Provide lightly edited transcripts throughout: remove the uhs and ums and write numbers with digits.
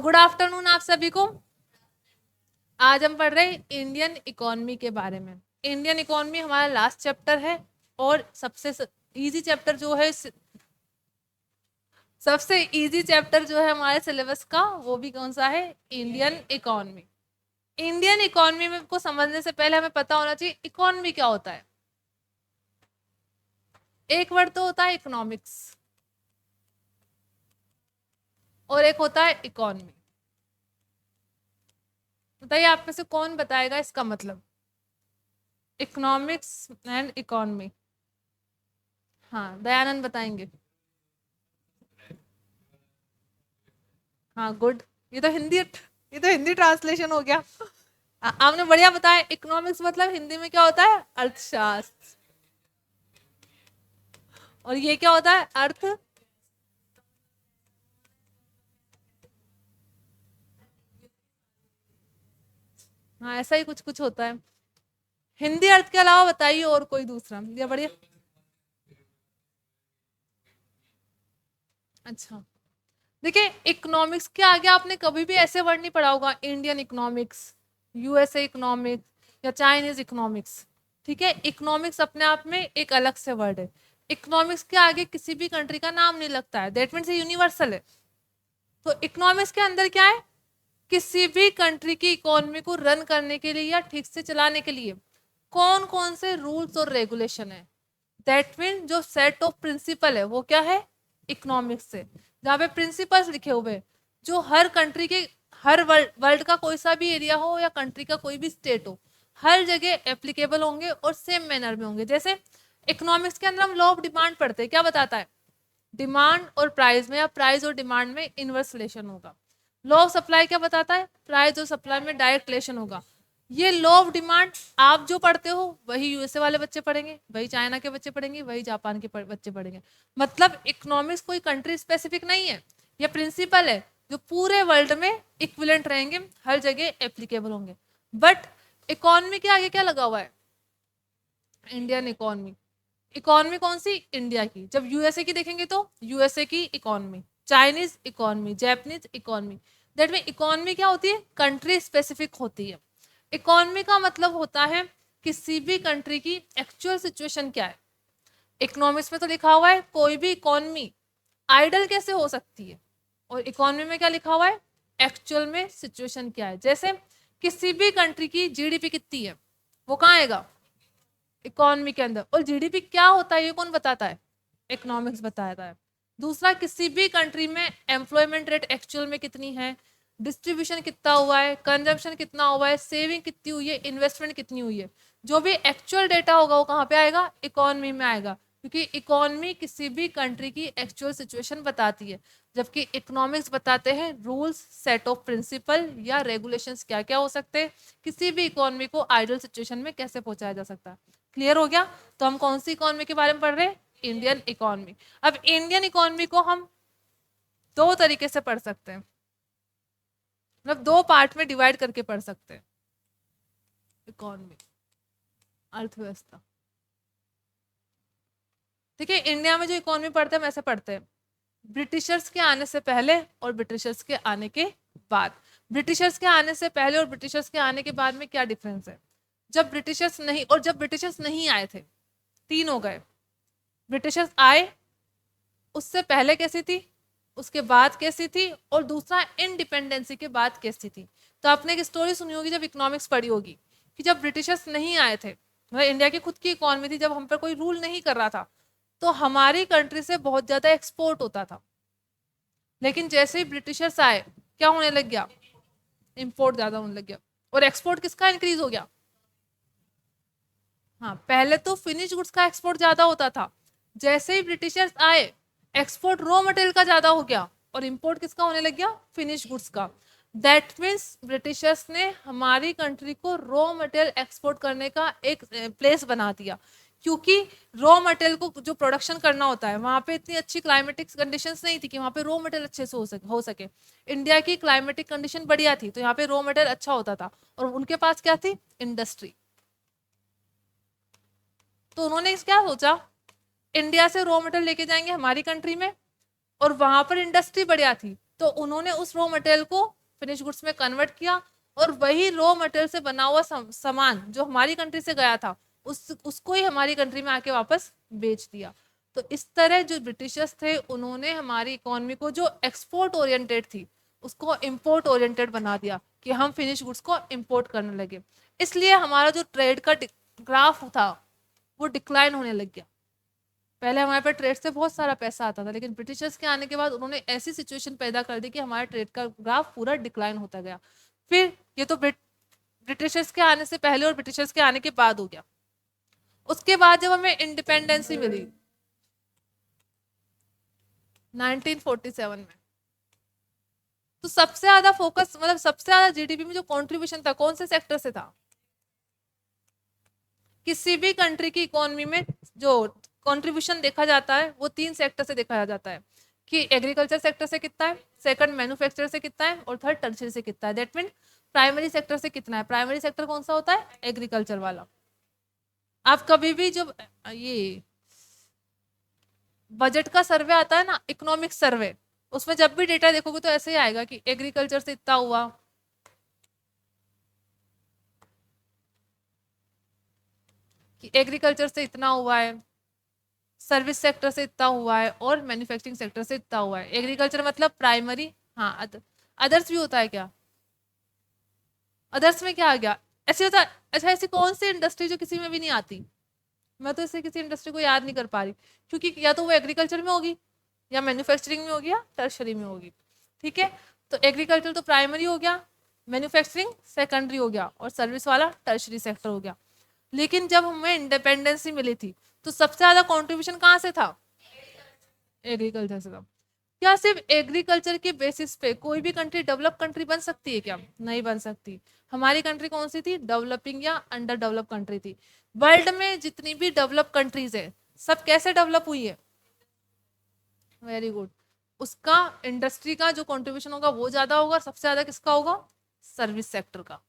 Good afternoon आप सभी को। आज हम पढ़ रहे हैं इंडियन इकोनॉमी के बारे में। इंडियन इकोनॉमी हमारा लास्ट चैप्टर है और सबसे इजी चैप्टर जो है, सबसे इजी चैप्टर जो है हमारे सिलेबस का, वो भी कौन सा है? Indian economy. इंडियन इकोनॉमी में को समझने से पहले हमें पता होना चाहिए इकोनॉमी क्या होता है। एक वर्ड तो होता है इकोनॉमिक्स और एक होता है इकोनॉमी। बताइए आप में से कौन बताएगा इसका मतलब? Economics and economy. हाँ, दयानंद बताएंगे। हाँ गुड। ये तो हिंदी ट्रांसलेशन हो गया। आपने बढ़िया बताया। इकोनॉमिक्स मतलब हिंदी में क्या होता है? अर्थशास्त्र। और ये क्या होता है? अर्थ। हाँ, ऐसा ही कुछ कुछ होता है। हिंदी अर्थ के अलावा बताइए और कोई दूसरा या बढ़िया। अच्छा, देखिए इकोनॉमिक्स के आगे आपने कभी भी ऐसे वर्ड नहीं पढ़ा होगा, इंडियन इकोनॉमिक्स, यूएसए इकोनॉमिक्स या चाइनीज इकोनॉमिक्स। ठीक है, इकोनॉमिक्स अपने आप में एक अलग से वर्ड है। इकोनॉमिक्स के आगे किसी भी कंट्री का नाम नहीं लगता है, दैट मीन्स यूनिवर्सल है। तो इकोनॉमिक्स के अंदर क्या है? किसी भी कंट्री की इकोनॉमी को रन करने के लिए या ठीक से चलाने के लिए कौन कौन से रूल्स और रेगुलेशन है, दैट मीन जो सेट ऑफ प्रिंसिपल है वो क्या है? इकोनॉमिक्स से। जहाँ पे प्रिंसिपल्स लिखे हुए हैं, जो हर कंट्री के, हर वर्ल्ड का कोई सा भी एरिया हो या कंट्री का कोई भी स्टेट हो, हर जगह एप्लीकेबल होंगे और सेम मैनर में होंगे। जैसे इकोनॉमिक्स के अंदर हम लॉ ऑफ डिमांड पढ़ते हैं, क्या बताता है? डिमांड और प्राइस में या प्राइस और डिमांड में इनवर्स रिलेशन होगा। लॉ ऑफ सप्लाई क्या बताता है? प्राइस और सप्लाई में डायरेक्ट रिलेशन होगा। ये लॉ ऑफ डिमांड आप जो पढ़ते हो वही यूएसए वाले बच्चे पढ़ेंगे, वही चाइना के बच्चे पढ़ेंगे, वही जापान के बच्चे पढ़ेंगे। मतलब इकोनॉमिक्स कोई कंट्री स्पेसिफिक नहीं है, ये प्रिंसिपल है जो पूरे वर्ल्ड में इक्विवेलेंट रहेंगे, हर जगह एप्लीकेबल होंगे। बट इकोनॉमी के आगे क्या लगा हुआ है? Indian economy. इकोनॉमी कौन सी? इंडिया की। जब यूएसए की देखेंगे तो यूएसए की economy, Chinese economy, Japanese economy. That mean economy क्या होती है? कंट्री स्पेसिफिक होती है। इकोनॉमी का मतलब होता है किसी भी कंट्री की एक्चुअल सिचुएशन क्या है। इकोनॉमिक्स में तो लिखा हुआ है कोई भी इकोनॉमी आइडल कैसे हो सकती है, और इकोनॉमी में क्या लिखा हुआ है? एक्चुअल में सिचुएशन क्या है। जैसे किसी भी कंट्री की जीडीपी कितनी है, वो कहाँ आएगा? इकोनॉमी के अंदर। और जीडीपी क्या होता है ये कौन बताता है? इकोनॉमिक्स बताता है। दूसरा, किसी भी कंट्री में एम्प्लॉयमेंट रेट एक्चुअल में कितनी है, डिस्ट्रीब्यूशन कितना हुआ है, कंजम्पशन कितना हुआ है, सेविंग कितनी हुई है, इन्वेस्टमेंट कितनी हुई है, जो भी एक्चुअल डेटा होगा वो कहाँ पे आएगा? इकोनॉमी में आएगा। क्योंकि इकोनॉमी किसी भी कंट्री की एक्चुअल सिचुएशन बताती है, जबकि इकोनॉमिक्स बताते हैं रूल्स, सेट ऑफ प्रिंसिपल या रेगुलेशंस क्या क्या हो सकते हैं, किसी भी इकोनॉमी को आइडियल सिचुएशन में कैसे पहुंचाया जा सकता है। क्लियर हो गया? तो हम कौन सी इकोनॉमी के बारे में पढ़ रहे हैं? Indian economy. अब इंडियन इकोनॉमी को हम दो तरीके से पढ़ सकते हैं, मतलब दो पार्ट में डिवाइड करके पढ़ सकते हैं। इकोनॉमी, अर्थव्यवस्था। ठीक है, इंडिया में जो इकोनॉमी पढ़ते हैं वैसे पढ़ते हैं ब्रिटिशर्स के आने से पहले और ब्रिटिशर्स के आने के बाद। ब्रिटिशर्स के आने से पहले और ब्रिटिशर्स के आने के बाद में क्या डिफरेंस है? जब ब्रिटिशर्स नहीं और जब ब्रिटिशर्स नहीं आए थे, तीन हो गए। ब्रिटिशर्स आए, उससे पहले कैसी थी, उसके बाद कैसी थी, और दूसरा इंडिपेंडेंसी के बाद कैसी थी। तो आपने एक स्टोरी सुनी होगी जब इकोनॉमिक्स पढ़ी होगी, कि जब ब्रिटिशर्स नहीं आए थे, मतलब इंडिया की खुद की इकोनॉमी थी, जब हम पर कोई रूल नहीं कर रहा था, तो हमारी कंट्री से बहुत ज्यादा एक्सपोर्ट होता था। लेकिन जैसे ही ब्रिटिशर्स आए, क्या होने लग गया? इम्पोर्ट ज्यादा होने लग गया। और एक्सपोर्ट किसका इंक्रीज हो गया? हाँ, पहले तो फिनिश गुड्स का एक्सपोर्ट ज्यादा होता था, जैसे ही ब्रिटिशर्स आए एक्सपोर्ट रॉ मटेरियल का ज्यादा हो गया और इंपोर्ट किसका होने लग गया? फिनिश गुड्स का। दैट मीन्स ब्रिटिशर्स ने हमारी कंट्री को रॉ मटेरियल एक्सपोर्ट करने का एक प्लेस बना दिया, क्योंकि रॉ मटेरियल को जो प्रोडक्शन करना होता है, वहां पे इतनी अच्छी क्लाइमेटिक कंडीशंस नहीं थी कि वहां पे रॉ मटेरियल अच्छे से हो सके। इंडिया की क्लाइमेटिक कंडीशन बढ़िया थी, तो यहाँ पे रॉ मटेरियल अच्छा होता था, और उनके पास क्या थी? इंडस्ट्री। तो उन्होंने क्या सोचा, इंडिया से रॉ मटेरियल लेके जाएंगे हमारी कंट्री में, और वहां पर इंडस्ट्री बढ़िया थी, तो उन्होंने उस रॉ मटेरियल को फिनिश गुड्स में कन्वर्ट किया और वही रॉ मटेरियल से बना हुआ सामान जो हमारी कंट्री से गया था उसको ही हमारी कंट्री में आके वापस बेच दिया। तो इस तरह जो ब्रिटिशर्स थे उन्होंने हमारी इकोनॉमी को जो एक्सपोर्ट ओरिएंटेड थी उसको इम्पोर्ट ओरिएंटेड बना दिया कि हम फिनिश गुड्स को इम्पोर्ट करने लगे। इसलिए हमारा जो ट्रेड का ग्राफ था वो डिक्लाइन होने लग गया। पहले हमारे पे ट्रेड से बहुत सारा पैसा आता था, लेकिन ब्रिटिशर्स के आने के बाद उन्होंने ऐसी सिचुएशन पैदा कर दी कि हमारा ट्रेड का ग्राफ पूरा डिक्लाइन होता गया। फिर ये तो ब्रिटिशर्स के आने से पहले और ब्रिटिशर्स के आने के बाद हो गया। उसके बाद जब हमें इंडिपेंडेंसी मिली 1947 में, तो सबसे ज्यादा फोकस मतलब सबसे ज्यादा जीडीपी में जो कंट्रीब्यूशन था कौन से सेक्टर से था? किसी भी कंट्री की इकोनॉमी में जो कंट्रीब्यूशन देखा जाता है वो 3 सेक्टर से देखा जाता है कि एग्रीकल्चर सेक्टर से कितना है, सेकंड मैन्युफैक्चर से कितना है और थर्ड टर्शियरी से कितना है। दैट मीन प्राइमरी सेक्टर से कितना है। प्राइमरी सेक्टर कौन सा होता है? एग्रीकल्चर वाला। आप कभी भी जब ये बजट का सर्वे आता है ना, इकोनॉमिक सर्वे, उसमें जब भी डेटा देखोगे तो ऐसे ही आएगा कि एग्रीकल्चर से इतना हुआ, कि एग्रीकल्चर से इतना हुआ है, सर्विस सेक्टर से इतना हुआ है और मैन्युफैक्चरिंग सेक्टर से इतना हुआ है। एग्रीकल्चर मतलब प्राइमरी। हाँ, अदर्स भी होता है क्या? अदर्स में क्या आ गया? ऐसे होता है। अच्छा, ऐसी कौन सी इंडस्ट्री जो किसी में भी नहीं आती? मैं तो इसे किसी इंडस्ट्री को याद नहीं कर पा रही, क्योंकि या तो वो एग्रीकल्चर में होगी या मैन्युफैक्चरिंग में होगी या टर्शरी में होगी। ठीक है, तो एग्रीकल्चर तो प्राइमरी हो गया, मैन्युफैक्चरिंग सेकेंडरी हो गया और सर्विस वाला टर्शरी सेक्टर हो गया। लेकिन जब हमें इंडिपेंडेंसी मिली थी तो सबसे ज्यादा कॉन्ट्रीब्यूशन कहाँ से था? एग्रीकल्चर से था। क्या सिर्फ एग्रीकल्चर के बेसिस पे कोई भी कंट्री डेवलप कंट्री बन सकती है क्या? नहीं बन सकती। हमारी कंट्री कौन सी थी? डेवलपिंग या अंडर डेवलप कंट्री थी। वर्ल्ड में जितनी भी डेवलप कंट्रीज है सब कैसे डेवलप हुई है? Very good. उसका इंडस्ट्री का जो कंट्रीब्यूशन होगा वो ज्यादा होगा। सबसे ज्यादा किसका होगा? सर्विस सेक्टर का।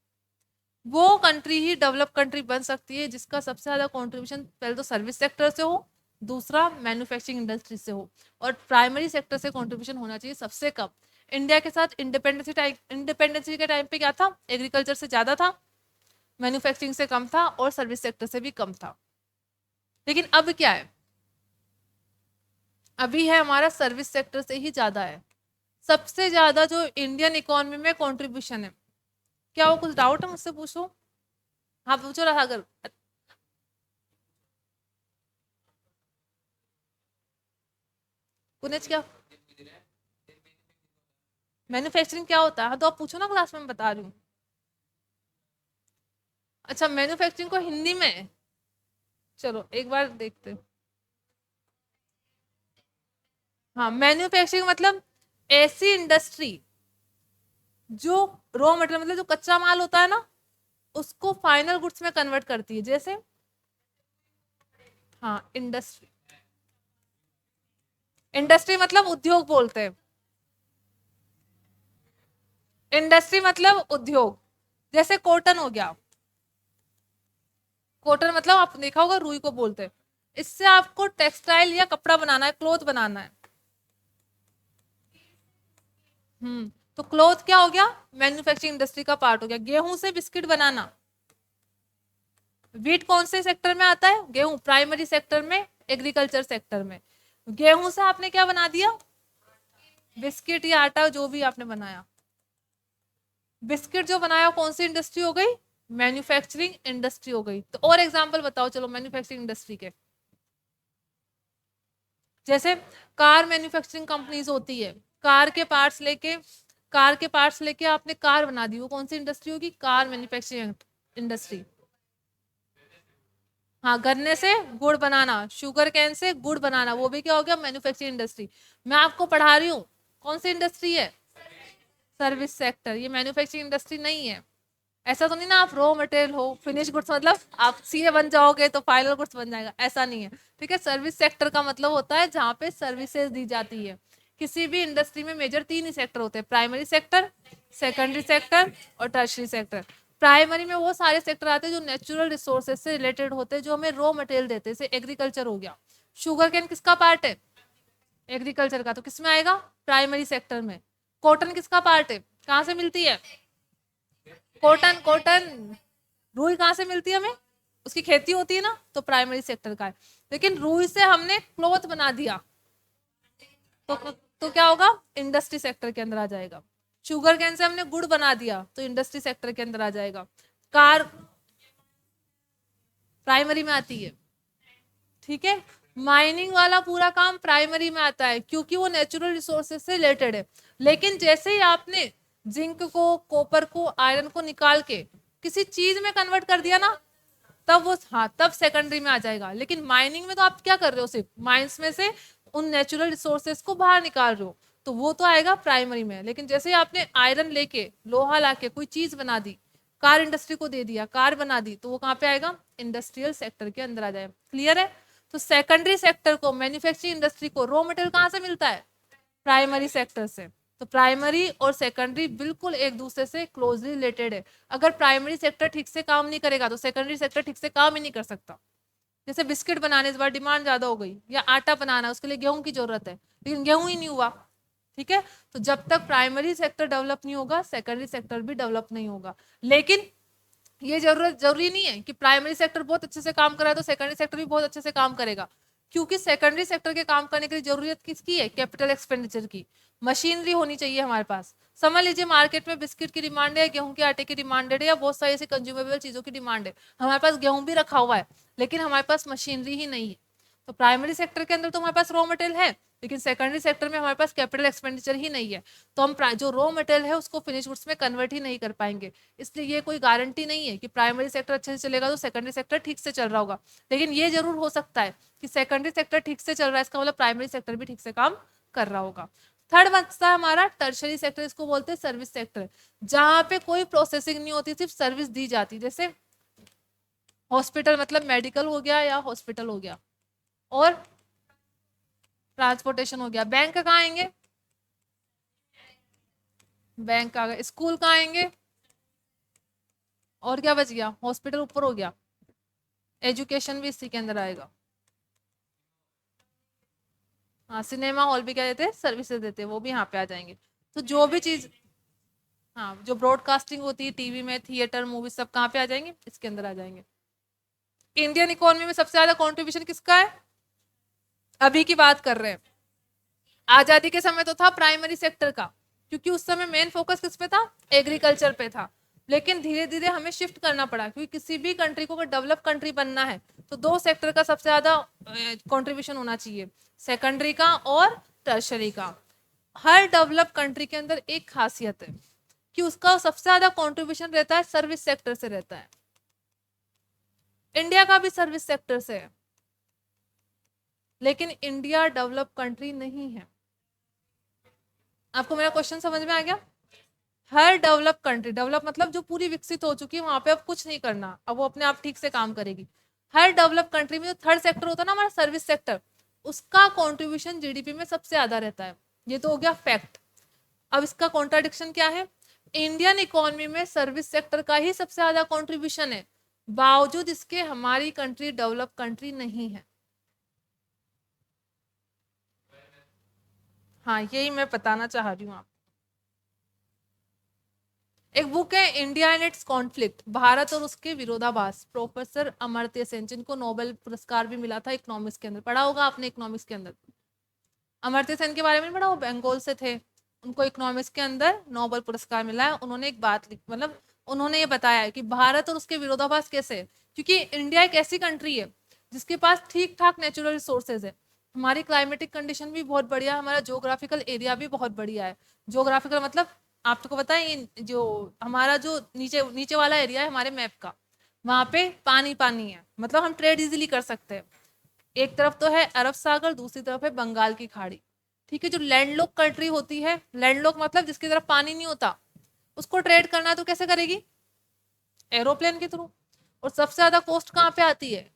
वो कंट्री ही डेवलप कंट्री बन सकती है जिसका सबसे ज्यादा कंट्रीब्यूशन पहले तो सर्विस सेक्टर से हो, दूसरा मैन्युफैक्चरिंग इंडस्ट्री से हो, और प्राइमरी सेक्टर से कंट्रीब्यूशन होना चाहिए सबसे कम। इंडिया के साथ इंडिपेंडेंसी के टाइम पे क्या था? एग्रीकल्चर से ज्यादा था, मैन्युफैक्चरिंग से कम था और सर्विस सेक्टर से भी कम था। लेकिन अब क्या है? अभी है हमारा सर्विस सेक्टर से ही ज्यादा है। सबसे ज्यादा जो इंडियन इकोनॉमी में कंट्रीब्यूशन है। क्या वो कुछ डाउट है मुझसे? पूछो। हाँ पूछो रहा अगर। पुनेज क्या मैन्युफैक्चरिंग क्या होता है? हाँ तो आप पूछो ना, क्लास में मैं बता रही हूँ। अच्छा, मैन्युफैक्चरिंग को हिंदी में चलो एक बार देखते हैं। हाँ, मैन्युफैक्चरिंग मतलब ऐसी इंडस्ट्री जो रॉ मटेरियल मतलब जो कच्चा माल होता है ना उसको फाइनल गुड्स में कन्वर्ट करती है। जैसे हाँ, इंडस्ट्री। इंडस्ट्री मतलब उद्योग बोलते हैं। इंडस्ट्री मतलब उद्योग। जैसे कॉटन हो गया। कॉटन मतलब आप देखा होगा रुई को बोलते हैं। इससे आपको टेक्सटाइल या कपड़ा बनाना है, क्लोथ बनाना है। तो क्लोथ क्या हो गया? मैन्युफैक्चरिंग इंडस्ट्री का पार्ट हो गया। गेहूं से बिस्किट बनाना, वीट कौन से सेक्टर में आता है? गेहूं प्राइमरी सेक्टर में, एग्रीकल्चर सेक्टर में। गेहूं से आपने क्या बना दिया? बिस्किट या आटा, जो भी आपने बनाया। बिस्किट जो बनाया कौन सी इंडस्ट्री हो गई? मैन्युफैक्चरिंग इंडस्ट्री हो गई। तो और एग्जांपल बताओ चलो मैन्युफैक्चरिंग इंडस्ट्री के। जैसे कार मैन्युफैक्चरिंग कंपनीज होती है, कार के पार्ट्स लेके आपने कार बना दी, वो कौन सी इंडस्ट्री होगी? Car manufacturing industry. हाँ, गन्ने से गुड़ बनाना, शुगर कैन से गुड़ बनाना, वो भी क्या हो गया? Manufacturing industry. मैं आपको पढ़ा रही हूँ कौन सी इंडस्ट्री है? Service sector. ये मैन्युफैक्चरिंग इंडस्ट्री नहीं है। ऐसा तो नहीं ना आप रॉ मटेरियल हो फिनिश गुड्स मतलब आप सीए बन जाओगे तो फाइनल गुड्स बन जाएगा, ऐसा नहीं है। ठीक है, सर्विस सेक्टर का मतलब होता है जहाँ पे सर्विसेज दी जाती है। किसी भी इंडस्ट्री में मेजर 3 ही सेक्टर होते हैं, प्राइमरी सेक्टर, सेकेंडरी सेक्टर और टर्शरी सेक्टर। प्राइमरी में वो सारे सेक्टर आते हैं जो नेचुरल रिसोर्सेज से रिलेटेड होते हैं, जो हमें रॉ मटेरियल देते हैं। जैसे एग्रीकल्चर हो गया, शुगर कैन किसका पार्ट है? एग्रीकल्चर का, तो किस में आएगा? प्राइमरी सेक्टर में। कॉटन किसका पार्ट है? कहाँ से मिलती है? Cotton, cotton. रुई कहाँ से मिलती है हमें? उसकी खेती होती है ना, तो प्राइमरी सेक्टर का है। लेकिन रुई से हमने क्लॉथ बना दिया तो क्या होगा? इंडस्ट्री सेक्टर के अंदर आ जाएगा। शुगर केन से हमने गुड़ बना दिया तो इंडस्ट्री सेक्टर के अंदर आ जाएगा। कार प्राइमरी में आती है, ठीक है। माइनिंग वाला पूरा काम प्राइमरी में आता है क्योंकि वो नेचुरल रिसोर्सेज से रिलेटेड है। लेकिन जैसे ही आपने जिंक को, कॉपर को, आयरन को निकाल के किसी चीज में कन्वर्ट कर दिया ना, तब वो, हाँ, तब सेकेंडरी में आ जाएगा। लेकिन माइनिंग में तो आप क्या कर रहे हो? सिर्फ माइंस में से उन नेचुरल रिसोर्सेज को बाहर निकाल रहे हो, तो वो तो आएगा प्राइमरी में। लेकिन जैसे ही आपने आयरन लेके, लोहा लाके कोई चीज बना दी, कार इंडस्ट्री को दे दिया, कार बना दी, तो वो कहाँ पे आएगा? इंडस्ट्रियल सेक्टर के अंदर आ जाएगा। क्लियर है? तो सेकेंडरी सेक्टर को, मैन्युफैक्चरिंग इंडस्ट्री को रॉ मटेरियल कहाँ से मिलता है? प्राइमरी सेक्टर से। तो प्राइमरी और सेकेंडरी बिल्कुल एक दूसरे से क्लोजली रिलेटेड है। अगर प्राइमरी सेक्टर ठीक से काम नहीं करेगा तो सेकेंडरी सेक्टर ठीक से काम ही नहीं कर सकता। जैसे बिस्किट बनाने इस बार डिमांड ज्यादा हो गई, या आटा बनाना, उसके लिए गेहूं की जरूरत है, लेकिन गेहूं ही नहीं हुआ, ठीक है। तो जब तक प्राइमरी सेक्टर डेवलप नहीं होगा, सेकेंडरी सेक्टर भी डेवलप नहीं होगा। लेकिन ये जरूरी नहीं है कि प्राइमरी सेक्टर बहुत अच्छे से काम कर रहा है तो सेकेंडरी सेक्टर भी बहुत अच्छे से काम करेगा, क्योंकि सेकेंडरी सेक्टर के काम करने के लिए जरूरत किसकी है? कैपिटल एक्सपेंडिचर की। मशीनरी होनी चाहिए हमारे पास। समझ लीजिए मार्केट में बिस्किट की डिमांड है, गेहूं के आटे की डिमांड है, या बहुत सारी ऐसी कंज्यूमेबल चीजों की डिमांड है। हमारे पास गेहूं भी रखा हुआ है लेकिन हमारे पास मशीनरी ही नहीं है। तो प्राइमरी सेक्टर के अंदर तो हमारे पास रॉ मटेरियल है, लेकिन सेकेंडरी सेक्टर में हमारे पास कैपिटल एक्सपेंडिचर ही नहीं है, तो हम जो रॉ मटेरियल है उसको फिनिश गुड्स में कन्वर्ट ही नहीं कर पाएंगे। इसलिए ये कोई गारंटी नहीं है कि प्राइमरी सेक्टर अच्छे से चलेगा तो सेकेंडरी सेक्टर ठीक से चल रहा होगा। लेकिन ये जरूर हो सकता है कि सेकेंडरी सेक्टर ठीक से चल रहा है, इसका मतलब प्राइमरी सेक्टर भी ठीक से काम कर रहा होगा। थर्ड बचता है हमारा टर्शरी सेक्टर, इसको बोलते हैं सर्विस सेक्टर, जहां पे कोई प्रोसेसिंग नहीं होती, सिर्फ सर्विस दी जाती। जैसे हॉस्पिटल, मतलब मेडिकल हो गया या हॉस्पिटल हो गया, और ट्रांसपोर्टेशन हो गया। बैंक कहाँ आएंगे? बैंक आ गए। स्कूल कहाँ आएंगे? और क्या बच गया? हॉस्पिटल ऊपर हो गया। एजुकेशन भी इसी के अंदर आएगा। हाँ, सिनेमा हॉल भी क्या देते हैं? सर्विसेज देते हैं, वो भी यहाँ पे आ जाएंगे। तो जो भी चीज, हाँ, जो ब्रॉडकास्टिंग होती है टीवी में, थिएटर, मूवी, सब कहाँ पे आ जाएंगे? इसके अंदर आ जाएंगे। इंडियन इकोनॉमी में सबसे ज्यादा कॉन्ट्रीब्यूशन किसका है? अभी की बात कर रहे हैं। आजादी के समय तो था प्राइमरी सेक्टर का, क्योंकि उस समय मेन फोकस किस पे था? एग्रीकल्चर पे था। लेकिन धीरे धीरे हमें शिफ्ट करना पड़ा, क्योंकि किसी भी कंट्री को अगर डेवलप कंट्री बनना है तो दो सेक्टर का सबसे ज्यादा कंट्रीब्यूशन होना चाहिए, सेकेंडरी का और टर्शरी का। हर डेवलप कंट्री के अंदर एक खासियत है कि उसका सबसे ज्यादा कंट्रीब्यूशन रहता है सर्विस सेक्टर से रहता है। इंडिया का भी सर्विस सेक्टर से है, लेकिन इंडिया डेवलप कंट्री नहीं है। आपको मेरा क्वेश्चन समझ में आ गया? हर डेवलप कंट्री, डेवलप मतलब जो पूरी विकसित हो चुकी है, वहां पे अब कुछ नहीं करना, अब वो अपने आप ठीक से काम करेगी। हर डेवलप कंट्री में जो थर्ड सेक्टर होता है ना, हमारा सर्विस सेक्टर, उसका कंट्रीब्यूशन जीडीपी में सबसे ज्यादा रहता है। ये तो हो गया फैक्ट। अब इसका कॉन्ट्राडिक्शन क्या है? इंडियन इकोनॉमी में सर्विस सेक्टर का ही सबसे ज्यादा कॉन्ट्रीब्यूशन है, बावजूद इसके हमारी कंट्री डेवलप कंट्री नहीं है। हाँ, यही मैं बताना चाह रही हूँ आप। एक बुक है India and it's conflict, Bharat और उसके विरोधाभास, प्रोफेसर अमर्त्य सेन, जिनको नोबेल पुरस्कार भी मिला था इकोनॉमिक्स के अंदर। पढ़ा होगा आपने इकोनॉमिक्स के अंदर। अमर्त्य सेन के बारे में पढ़ा? वो बंगाल से थे, उनको इकोनॉमिक्स के अंदर नोबेल पुरस्कार मिला है। उन्होंने एक बात मतलब उन्होंने ये बताया है कि भारत और उसके विरोधाभास कैसे है, क्योंकि इंडिया एक ऐसी कंट्री है जिसके पास ठीक ठाक नेचुरल रिसोर्सेज है, हमारी क्लाइमेटिक कंडीशन भी बहुत बढ़िया है, हमारा जोग्राफिकल एरिया भी बहुत बढ़िया है। जोग्राफिकल मतलब आपको पता है, जो हमारा जो नीचे नीचे वाला एरिया है हमारे मैप का, वहां पे पानी पानी है, मतलब हम ट्रेड इजीली कर सकते हैं। एक तरफ तो है अरब सागर, दूसरी तरफ है बंगाल की खाड़ी, ठीक है। जो लैंडलॉक कंट्री होती है, लैंडलॉक मतलब जिसकी तरफ पानी नहीं होता, उसको ट्रेड करना है तो कैसे करेगी? एरोप्लेन के थ्रू। और सबसे ज्यादा कॉस्ट कहाँ पे आती है?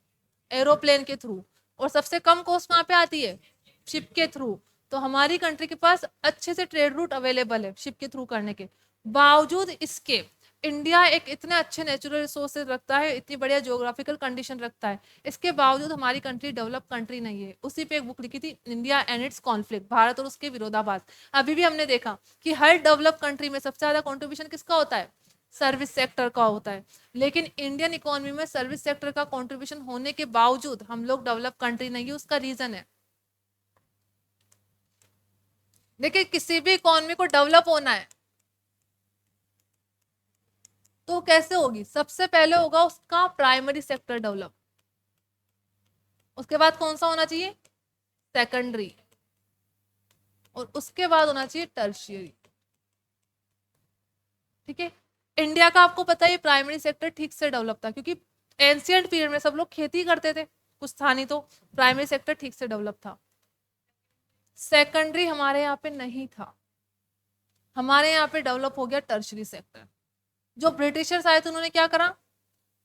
एरोप्लेन के थ्रू। और सबसे कम कॉस्ट कहाँ पे आती है? शिप के थ्रू। तो हमारी कंट्री के पास अच्छे से ट्रेड रूट अवेलेबल है शिप के थ्रू करने के, बावजूद इसके इंडिया एक इतने अच्छे नेचुरल रिसोर्सेज रखता है, इतनी बढ़िया ज्योग्राफिकल कंडीशन रखता है, इसके बावजूद हमारी कंट्री डेवलप कंट्री नहीं है। उसी पे एक बुक लिखी थी, India and it's conflict, Bharat और उसके विरोधाभास। अभी भी हमने देखा कि हर डेवलप कंट्री में सबसे ज्यादा कॉन्ट्रीब्यूशन किसका होता है? सर्विस सेक्टर का होता है। लेकिन इंडियन इकोनॉमी में सर्विस सेक्टर का कॉन्ट्रीब्यूशन होने के बावजूद हम लोग डेवलप कंट्री नहीं है। उसका रीजन है, देखिए किसी भी इकोनॉमी को डेवलप होना है तो कैसे होगी? सबसे पहले होगा उसका प्राइमरी सेक्टर डेवलप, उसके बाद कौन सा होना चाहिए? सेकेंडरी, और उसके बाद होना चाहिए टर्शियरी। ठीक है, इंडिया का आपको पता है प्राइमरी सेक्टर ठीक से डेवलप था, क्योंकि एंशियंट पीरियड में सब लोग खेती करते थे, कुछ था नहीं, तो प्राइमरी सेक्टर ठीक से डेवलप था। सेकेंडरी हमारे यहाँ पे नहीं था, हमारे यहाँ पे डेवलप हो गया टर्शरी सेक्टर। जो ब्रिटिशर्स आए थे उन्होंने क्या करा?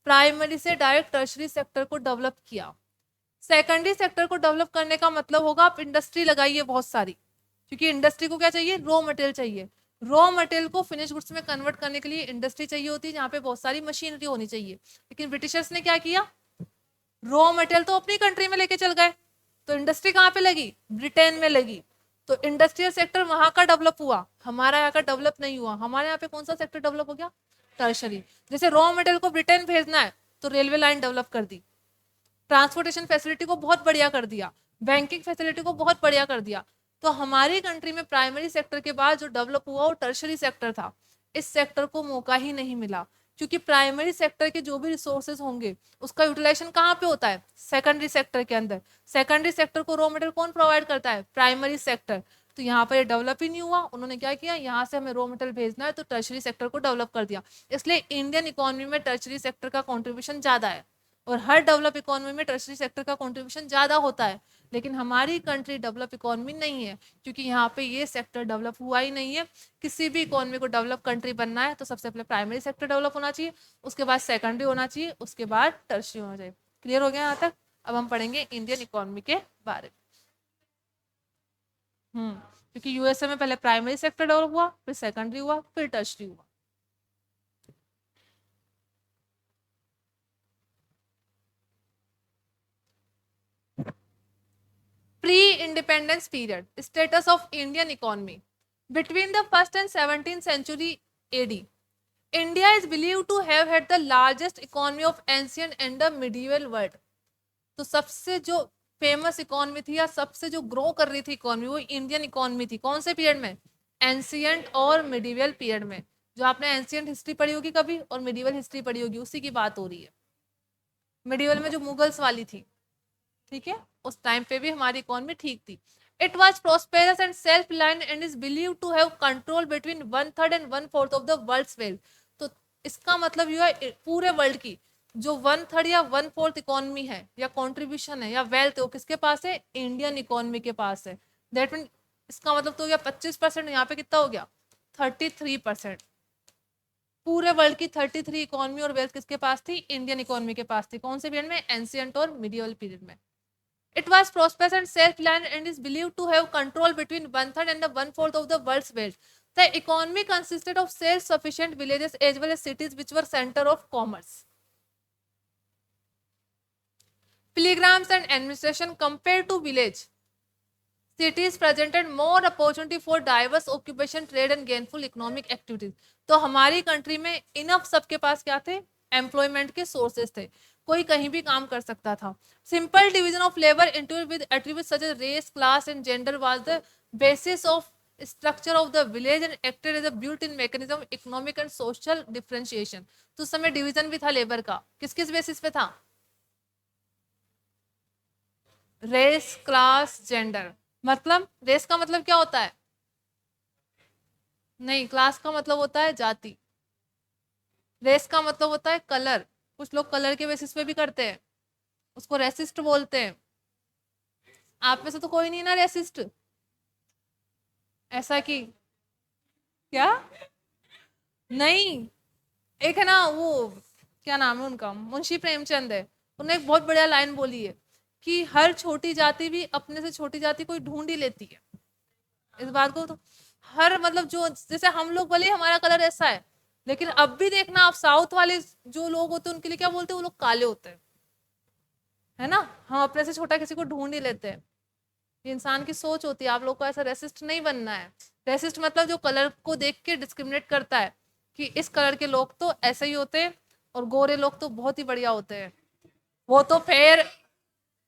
प्राइमरी से डायरेक्ट टर्शरी सेक्टर को डेवलप किया। सेकेंडरी सेक्टर को डेवलप करने का मतलब होगा आप इंडस्ट्री लगाइए बहुत सारी, क्योंकि इंडस्ट्री को क्या चाहिए? रॉ मटेरियल चाहिए। रॉ मटेरियल को फिनिश गुड्स में कन्वर्ट करने के लिए इंडस्ट्री चाहिए होती है, जहाँ पे बहुत सारी मशीनरी होनी चाहिए। लेकिन ब्रिटिशर्स ने क्या किया? रॉ मटेरियल तो अपनी कंट्री में लेके चल गए, तो इंडस्ट्री कहाँ पे लगी? ब्रिटेन में लगी। तो इंडस्ट्रियल सेक्टर वहां का डेवलप हुआ, हमारा यहाँ का डेवलप नहीं हुआ। हमारे यहाँ पे कौन सा सेक्टर डेवलप हो गया? टर्शरी। जैसे रॉ मटेरियल को ब्रिटेन भेजना है तो रेलवे लाइन डेवलप कर दी, ट्रांसपोर्टेशन फैसिलिटी को बहुत बढ़िया कर दिया, बैंकिंग फैसिलिटी को बहुत बढ़िया कर दिया। तो हमारी कंट्री में प्राइमरी सेक्टर के बाद जो डेवलप हुआ वो टर्शरी सेक्टर था। इस सेक्टर को मौका ही नहीं मिला, क्योंकि प्राइमरी सेक्टर के जो भी रिसोर्सेज होंगे उसका यूटिलाइजेशन कहाँ पे होता है? सेकेंडरी सेक्टर के अंदर। सेकेंडरी सेक्टर को रॉ मटेरियल कौन प्रोवाइड करता है? Primary sector. तो यहाँ पर डेवलप ही नहीं हुआ। उन्होंने क्या किया? यहाँ से हमें रॉ मटेरियल भेजना है तो टर्शरी सेक्टर को डेवलप कर दिया। इसलिए इंडियन इकोनॉमी में टर्शरी सेक्टर का कॉन्ट्रीब्यूशन ज्यादा है, और हर डेवलप इकोनॉमी में टर्शरी सेक्टर का कंट्रीब्यूशन ज्यादा होता है। लेकिन हमारी कंट्री डेवलप इकोनॉमी नहीं है, क्योंकि यहाँ पे ये सेक्टर डेवलप हुआ ही नहीं है। किसी भी इकोनॉमी को डेवलप कंट्री बनना है तो सबसे पहले प्राइमरी सेक्टर डेवलप होना चाहिए, उसके बाद सेकेंडरी होना चाहिए, उसके बाद टर्शरी होना चाहिए। क्लियर हो गया यहाँ तक? अब हम पढ़ेंगे इंडियन इकोनॉमी के बारे में। क्योंकि यूएसए में पहले प्राइमरी सेक्टर डेवलप हुआ, फिर सेकेंडरी हुआ, फिर टर्शरी हुआ। Pre-independence period, status of Indian economy. Between the 1st and 17th century AD, India is believed to have had the largest economy of ancient and the medieval world. तो सबसे जो famous economy थी या सबसे जो grow कर रही थी इकोनॉमी वो इंडियन इकोनॉमी थी। कौन से पीरियड में? एंशियंट और मिडिवल पीरियड में। जो आपने एंशियंट हिस्ट्री पढ़ी होगी कभी और मिडिवल हिस्ट्री पढ़ी होगी, उसी की बात हो रही है। मिडिवल में जो मुगल्स वाली थी, ठीक है, उस टाइम पे भी हमारी इकोनॉमी ठीक थी। It was prosperous and self reliant and is believe to have control between 1/3 and 1/4 of the world's wealth. तो इसका मतलब ये है पूरे वर्ल्ड की जो 1/3 या 1/4 इकोनॉमी है या कॉन्ट्रीब्यूशन है या वेल्थ है वो किसके पास है? इंडियन इकोनॉमी के पास है। दैट मीन इसका मतलब तो हो गया 25%, यहाँ पे कितना हो गया? 33%। पूरे वर्ल्ड की 33 इकोनॉमी और वेल्थ किसके पास थी? इंडियन इकोनॉमी के पास थी। कौन से पीरियड में? एंशियंट और मिडिवल पीरियड में। It was prosperous and self-reliant and is believed to have control between 1/3 and the 1/4 of the world's wealth. The economy consisted of self-sufficient villages as well as cities which were center of commerce. Pilgrims and administration compared to village cities presented more opportunity for diverse occupation, trade and gainful economic activities. तो हमारी country में enough सबके पास क्या थे? Employment के sources थे, कोई कहीं भी काम कर सकता था। Simple division of labour into with attributes such as race, class and gender was the basis of structure of the village and acted as a built in mechanism economic and social differentiation. तो उस समय division भी था labour का, किस किस basis पे था? Race, class, gender. मतलब रेस का मतलब क्या होता है? नहीं, क्लास का मतलब होता है जाति, रेस का मतलब होता है कलर। कुछ लोग कलर के बेसिस पे भी करते हैं, उसको रेसिस्ट बोलते हैं। आप में से तो कोई नहीं ना रेसिस्ट, ऐसा कि क्या? नहीं, एक है ना वो, क्या नाम है उनका, मुंशी प्रेमचंद है, उन्होंने एक बहुत बढ़िया लाइन बोली है कि हर छोटी जाति भी अपने से छोटी जाति कोई ढूंढ ही लेती है। इस बात को तो हर मतलब जो जैसे हम लोग बोले हमारा कलर ऐसा है, लेकिन अब भी देखना आप साउथ वाले जो लोग होते हैं उनके लिए क्या बोलते हैं, वो लोग काले होते हैं, है ना। हम अपने से छोटा किसी को ढूंढ ही लेते हैं। ये इंसान की सोच होती है। आप लोग को ऐसा रेसिस्ट नहीं बनना है। रेसिस्ट मतलब जो कलर को देख के डिस्क्रिमिनेट करता है कि इस कलर के लोग तो ऐसे ही होते हैं और गोरे लोग तो बहुत ही बढ़िया होते हैं, वो तो फेयर,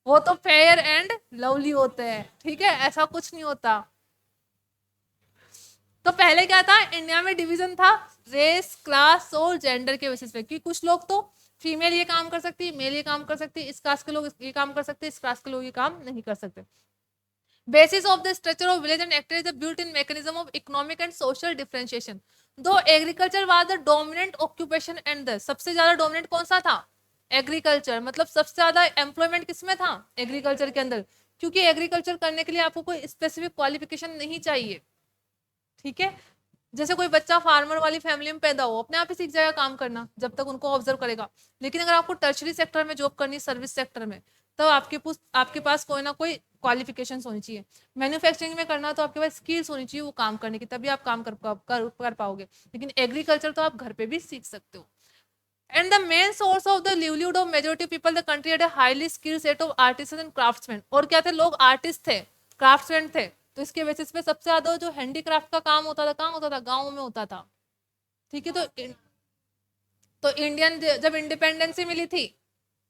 वो तो फेयर एंड लवली होते हैं, ठीक है, ऐसा कुछ नहीं होता। तो पहले क्या था, इंडिया में डिवीजन था रेस, क्लास और जेंडर के बेसिस पे, कि कुछ लोग तो फीमेल ये काम कर सकती है, मेल ये काम कर सकती है, इस कास्ट के लोग ये काम कर सकते हैं, इस कास्ट के लोग ये काम नहीं कर सकते। Basis of the structure of village and acted as a built-in mechanism of economic and social differentiation. Though agriculture was the dominant occupation and the सबसे ज्यादा dominant कौन सा था, एग्रीकल्चर, मतलब सबसे ज्यादा एम्प्लॉयमेंट किसमें था, एग्रीकल्चर के अंदर, क्योंकि एग्रीकल्चर करने के लिए आपको कोई स्पेसिफिक क्वालिफिकेशन नहीं चाहिए, ठीक है। जैसे कोई बच्चा फार्मर वाली फैमिली में पैदा हो, अपने आप ही सीख जाएगा काम करना जब तक उनको ऑब्जर्व करेगा। लेकिन अगर आपको टर्शरी सेक्टर में जॉब करनी, सर्विस सेक्टर में, तो आपके पास कोई ना कोई क्वालिफिकेशन होनी चाहिए। मैन्युफैक्चरिंग में करना तो आपके पास स्किल्स होनी चाहिए वो काम करने की, तभी आप काम कर पाओगे। लेकिन एग्रीकल्चर तो आप घर पे भी सीख सकते हो। And the main source of the livelihood of majority of people, the country had a highly skilled set of artisans and craftsmen. और क्या थे, लोग आर्टिस्ट थे, क्राफ्ट्समैन थे। तो इसके बेसिस पे सबसे ज्यादा जो हैंडीक्राफ्ट का काम होता था, कहाँ होता था, गाँव में होता था, ठीक है। तो इंडियन जब इंडिपेंडेंसी मिली थी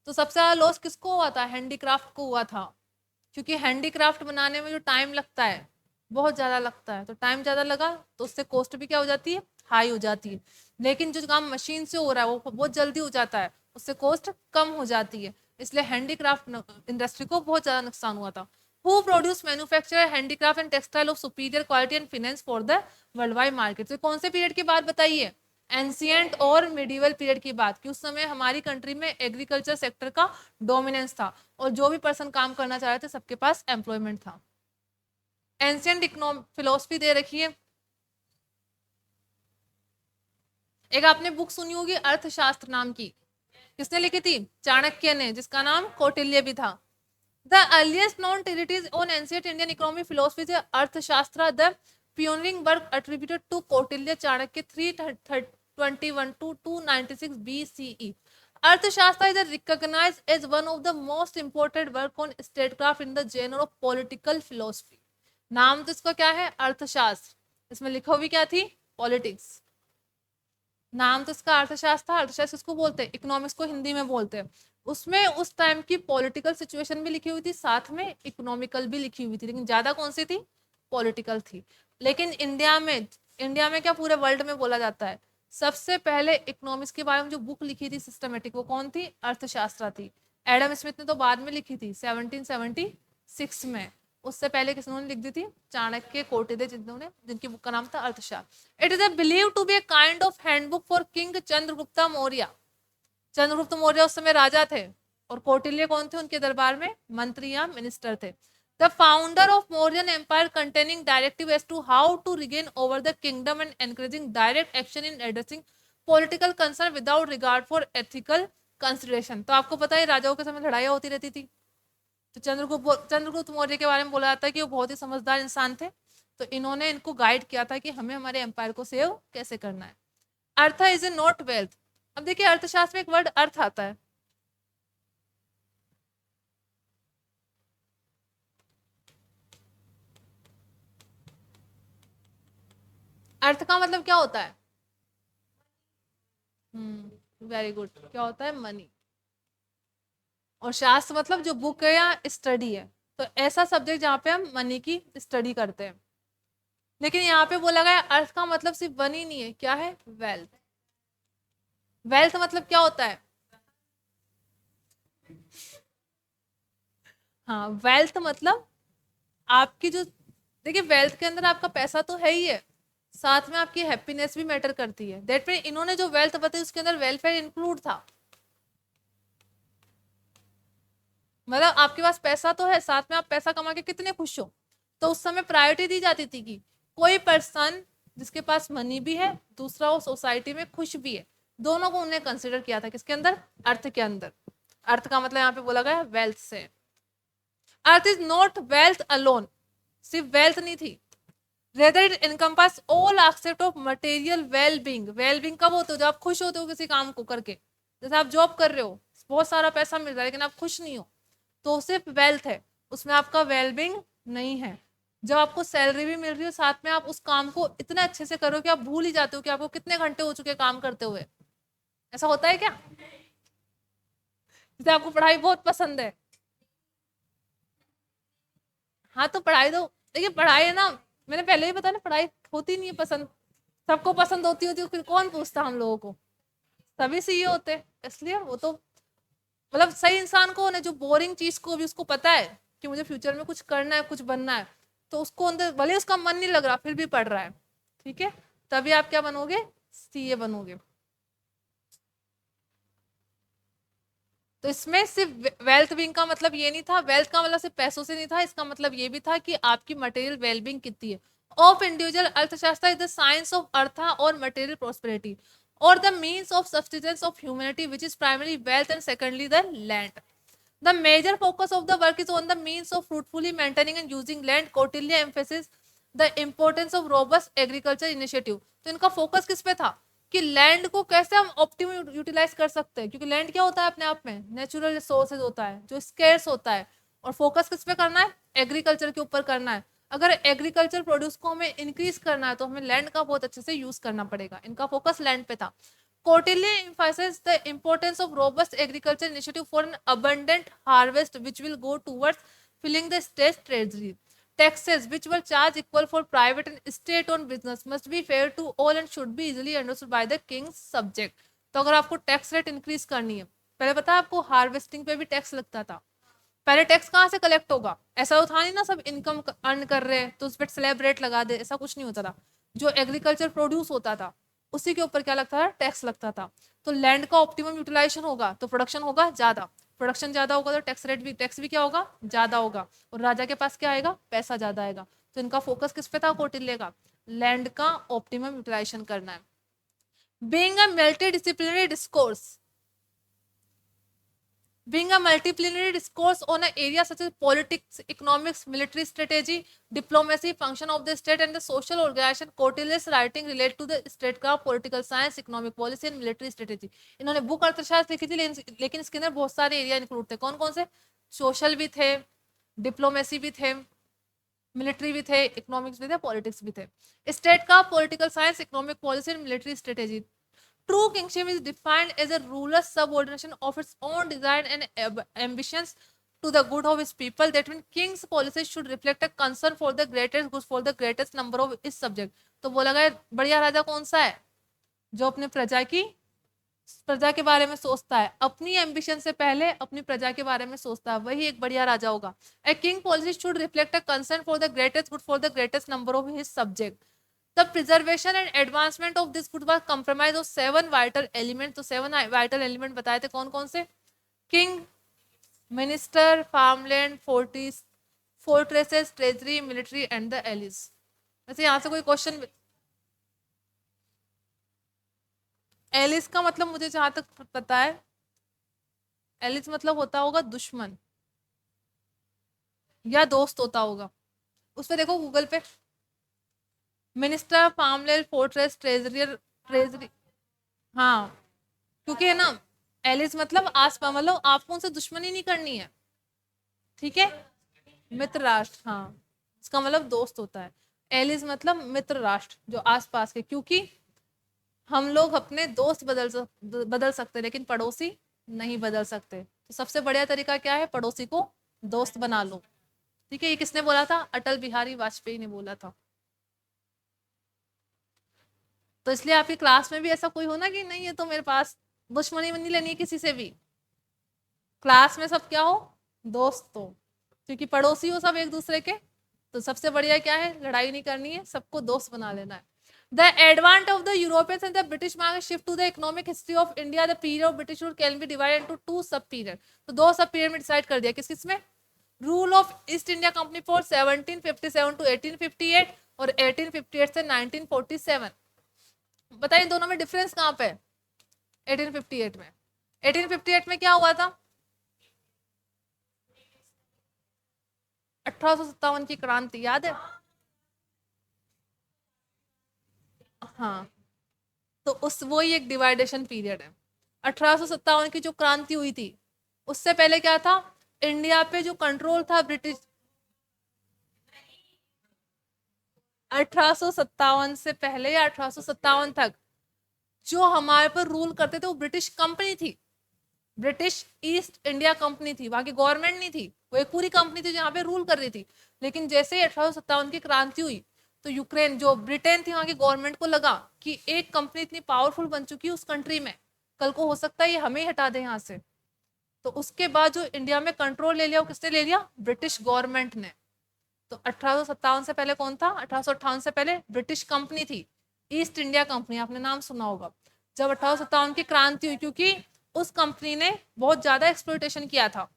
तो सबसे ज्यादा लॉस किसको हुआ था, हैंडीक्राफ्ट को हुआ था। क्योंकि हैंडीक्राफ्ट बनाने में जो टाइम लगता है बहुत ज़्यादा लगता है, तो टाइम ज़्यादा लगा तो उससे कॉस्ट भी क्या हो जाती है, हाई हो जाती है। लेकिन जो काम मशीन से हो रहा है वो बहुत जल्दी हो जाता है, उससे कॉस्ट कम हो जाती है। इसलिए हैंडीक्राफ्ट इंडस्ट्री को बहुत ज़्यादा नुकसान हुआ था। Who produce manufacture handicraft and textile of superior quality and finance for the world wide market. तो कौन से पीरियड की बात बताइए, एंशियंट और मिडिवल पीरियड की बात, कि उस समय हमारी कंट्री में एग्रीकल्चर सेक्टर का डोमिनेंस था और जो भी पर्सन काम करना चाह रहे थे सबके पास एम्प्लॉयमेंट था। एंशियंट इकोनॉमिक फिलोसफी दे रखी है। एक आपने बुक सुनी होगी अर्थशास्त्र नाम की, किसने लिखी थी, चाणक्य ने, जिसका नाम कौटिल्य भी था। The earliest non treatise on ancient Indian economic philosophy is अर्थशास्त्र, the pioneering work attributed to Kautilya Chanakya 321 to 296 BCE. Arthashastra is recognized as one of the most important work on statecraft in the genre of political philosophy. नाम तो इसका क्या है, अर्थशास्त्र, इसमें लिखा भी क्या थी, पॉलिटिक्स। नाम तो इसका अर्थशास्त्र था, अर्थशास्त्र इसको बोलते हैं, इकोनॉमिक्स को हिंदी में बोलते हैं। उसमें उस टाइम की पॉलिटिकल सिचुएशन भी लिखी हुई थी, साथ में इकोनॉमिकल भी लिखी हुई थी, लेकिन ज्यादा कौन सी थी, पॉलिटिकल थी। लेकिन इंडिया में क्या पूरे वर्ल्ड में बोला जाता है, सबसे पहले इकोनॉमिक्स के बारे में जो बुक लिखी थी सिस्टमेटिक, वो कौन थी, अर्थशास्त्र थी। एडम स्मिथ ने तो बाद में लिखी थी 1776 में, उससे पहले किसने लिख दी थी, चाणक्य, कौटिल्य, जिन्होंने, जिनकी बुक का नाम था Arthashastra. It is believe to be a kind of handbook for king Chandragupta Maurya. Chandragupta Maurya उस समय राजा थे और कौटिल्य कौन थे, उनके दरबार में मंत्री या मिनिस्टर थे। The founder of Mauryan empire containing directive as to how to reign over the kingdom and encouraging direct action in addressing political concern without regard for ethical consideration. तो आपको पता है राजाओं के समय लड़ाइयाँ होती रहती थी। तो चंद्रगुप्त मौर्य के बारे में बोला जाता है कि वो बहुत ही समझदार इंसान थे, तो इन्होंने इनको गाइड किया था कि हमें हमारे एम्पायर को सेव कैसे करना है। Earth is a not wealth. अब देखिए अर्थशास्त्र में एक वर्ड अर्थ आता है, अर्थ का मतलब क्या होता है, वेरी गुड, क्या होता है, मनी। और शास्त्र मतलब जो बुक है या स्टडी है, तो ऐसा सब्जेक्ट जहाँ पे हम मनी की स्टडी करते हैं। लेकिन यहाँ पे बोला गया अर्थ का मतलब सिर्फ मनी नहीं है, क्या है, वेल्थ। वेल्थ मतलब क्या होता है, हाँ, वेल्थ मतलब आपकी जो, देखिए वेल्थ के अंदर आपका पैसा तो है ही है, साथ में आपकी हैप्पीनेस भी मैटर करती है। दैट मीन इन्होंने जो वेल्थ बताई उसके अंदर वेलफेयर इंक्लूड था। मतलब आपके पास पैसा तो है, साथ में आप पैसा कमा के कितने खुश हो। तो उस समय प्रायोरिटी दी जाती थी कि कोई पर्सन जिसके पास मनी भी है, दूसरा वो सोसाइटी में खुश भी है, दोनों को उन्हें कंसिडर किया था, किसके अंदर, अर्थ के अंदर। अर्थ का मतलब यहाँ पे बोला गया वेल्थ से। Earth is not wealth alone, सिर्फ वेल्थ नहीं थी, rather it encompass all aspect of material well being. Well being कब होते हो? जब आप खुश होते हो किसी काम को करके। जैसे आप जॉब कर रहे हो, बहुत सारा पैसा मिल रहा है लेकिन आप खुश नहीं हो, तो सिर्फ वेल्थ है, उसमें आपका वेल बींग नहीं है। जब आपको सैलरी भी मिल रही हो, साथ में आप उस काम को इतने अच्छे से करो कि आप भूल ही जाते हो कि आपको कितने घंटे हो चुके काम करते हुए। ऐसा होता है क्या? जैसे आपको पढ़ाई बहुत पसंद है, हाँ तो पढ़ाई तो, देखिए पढ़ाई है ना, मैंने पहले ही बताया ना, पढ़ाई होती नहीं है पसंद। सबको पसंद होती फिर कौन पूछता हम लोगों को? सभी सीईओ होते। इसलिए वो तो मतलब सही इंसान को ना, जो बोरिंग चीज को भी उसको पता है कि मुझे फ्यूचर में कुछ करना है, कुछ बनना है, तो उसको अंदर भले उसका मन नहीं लग रहा फिर भी पढ़ रहा है, ठीक है, तभी आप क्या बनोगे? सीए बनोगे। तो इसमें सिर्फ वेल्थ बींग का मतलब ये नहीं था, वेल्थ का मतलब सिर्फ पैसों से नहीं था, इसका मतलब ये भी था कि आपकी मटेरियल वेलबींग कितनी है। ऑफ इंडिविजुअल अर्थशास्त्र is the science of earth और मटेरियल प्रोस्पेरिटी और the means of subsistence of humanity which is primary wealth and secondly the land. The major focus of the work is on the means of fruitfully maintaining and using land. Kautilya emphasizes the importance of robust agriculture initiative. तो इनका focus किस पे था कि land को कैसे हम optimum utilise कर सकते हैं, क्योंकि लैंड क्या होता है अपने आप में? नेचुरल रिसोर्सेज होता है जो स्केर्स होता है, और फोकस किस पे करना है? एग्रीकल्चर के ऊपर करना है। अगर एग्रीकल्चर प्रोड्यूस को हमें इंक्रीज करना है तो हमें लैंड का बहुत अच्छे से यूज करना पड़ेगा। इनका फोकस लैंड पे था। Kautilya emphasizes the importance of robust agriculture initiative for an abundant harvest which will go towards filling the state treasury. Taxes which were charged equal for private and state-owned business must be fair to all and should be easily understood by the king's subject. तो अगर आपको tax rate increase करनी है, पहले पता है आपको harvesting पे भी टैक्स लगता था। पहले टैक्स कहाँ से कलेक्ट होगा? ऐसा तो था नहीं ना सब इनकम अर्न कर रहे हैं तो उस पर स्लैब रेट लगा दे, ऐसा कुछ नहीं होता था। जो एग्रीकल्चर प्रोड्यूस होता था उसी के ऊपर क्या लगता था? टैक्स लगता था। तो लैंड का ऑप्टिमम यूटिलाइजेशन होगा तो प्रोडक्शन होगा ज्यादा, प्रोडक्शन ज्यादा होगा तो टैक्स भी क्या होगा? ज्यादा होगा, और राजा के पास क्या आएगा? पैसा ज्यादा आएगा। तो इनका फोकस किस पे था कौटिल्य का? लैंड का ऑप्टिमम यूटिलाइजेशन करना है। Being a multi disciplinary discourse, being a multidisciplinary discourse on an area such as politics, economics, military strategy, diplomacy, function of the state, and the social organization, Kautilya's writing relate to the statecraft, political science, economic policy, and military strategy. इन्होंने book अर्थशास्त्र लिखी थी लेकिन इसके अंदर बहुत सारे area include थे। कौन कौन से? सोशल भी थे, डिप्लोमेसी भी थे, मिलिट्री भी थे, इकोनॉमिक्स भी थे, पॉलिटिक्स भी थे। स्टेट का political science, economic policy and military strategy. True kingship is defined as a ruler's subordination of its own desire and ambitions to the good of his people. That means king's policies should reflect a concern for the greatest good for the greatest number of his subjects. तो बोला गया बढ़िया राजा कौन सा है? जो अपने प्रजा के बारे में सोचता है, अपनी एम्बिशन से पहले अपनी प्रजा के बारे में सोचता है, वही एक बढ़िया राजा होगा। A king policy should reflect a concern for the greatest good for the greatest number of his subject. The preservation and advancement of this good was comprised of 7 vital elements। तो 7 vital element बताए थे कौन कौन से? King, minister, farmland, fortresses, treasury, military and the allies. वैसे यहाँ से कोई क्वेश्चन? एलिस का मतलब मुझे जहां तक पता है, एलिस मतलब होता होगा दुश्मन या दोस्त होता होगा। उस पर देखो गूगल पे, मिनिस्टर, फार्मलैंड, फोर्ट्रेस, ट्रेजरी। हाँ, क्योंकि है ना, एलिस मतलब आस पास, मतलब आपको उनसे दुश्मनी नहीं करनी है, ठीक है, मित्र राष्ट्र, हाँ, इसका मतलब दोस्त होता है। एलिस मतलब मित्र राष्ट्र जो आसपास के, क्योंकि हम लोग अपने दोस्त बदल सकते लेकिन पड़ोसी नहीं बदल सकते। तो सबसे बढ़िया तरीका क्या है? पड़ोसी को दोस्त बना लो, ठीक है। ये किसने बोला था? अटल बिहारी वाजपेयी ने बोला था। तो इसलिए आपकी क्लास में भी ऐसा कोई हो ना कि नहीं, ये तो मेरे पास दुश्मनी नहीं लेनी है किसी से भी, क्लास में सब क्या हो? दोस्त हो, क्योंकि पड़ोसी हो सब एक दूसरे के। तो सबसे बढ़िया क्या है? लड़ाई नहीं करनी है, सबको दोस्त बना लेना है। The advent of the Europeans and the British market shift to the economic history of India, the period of British rule can be divided into 2 sub period। तो 2 सब पीरियड में डिसाइड कर दिया किस किस में? Rule of East India Company for 1757 to 1858 और 1858 से 1947। बताइए दोनों में डिफरेंस कहाँ पे? 1858 में। 1858 में क्या हुआ था? 1857 की क्रांति याद है? हाँ, तो उस वही एक डिवाइडेशन पीरियड है। 1857 की जो क्रांति हुई थी, उससे पहले क्या था, इंडिया पे जो कंट्रोल था ब्रिटिश, 1857 से पहले या 1857 तक जो हमारे पर रूल करते थे वो ब्रिटिश कंपनी थी, ब्रिटिश ईस्ट इंडिया कंपनी थी, बाकी गवर्नमेंट नहीं थी। वो एक पूरी कंपनी थी जहाँ पे रूल कर रही थी। लेकिन जैसे ही 1857 की क्रांति हुई, तो यूक्रेन जो ब्रिटेन थी वहां की गवर्नमेंट को लगा कि एक कंपनी इतनी पावरफुल बन चुकी है उस कंट्री में, कल को हो सकता है ये हमें ही हटा दे यहाँ से। तो उसके बाद जो इंडिया में कंट्रोल ले लिया वो किसने ले लिया, ब्रिटिश गवर्नमेंट ने। तो 1857 से पहले कौन था, 1858 से पहले ब्रिटिश कंपनी थी, ईस्ट इंडिया कंपनी, आपने नाम सुना होगा। जब 1857 की क्रांति हुई, क्योंकि उस कंपनी ने बहुत ज्यादा एक्सप्लॉयटेशन किया था,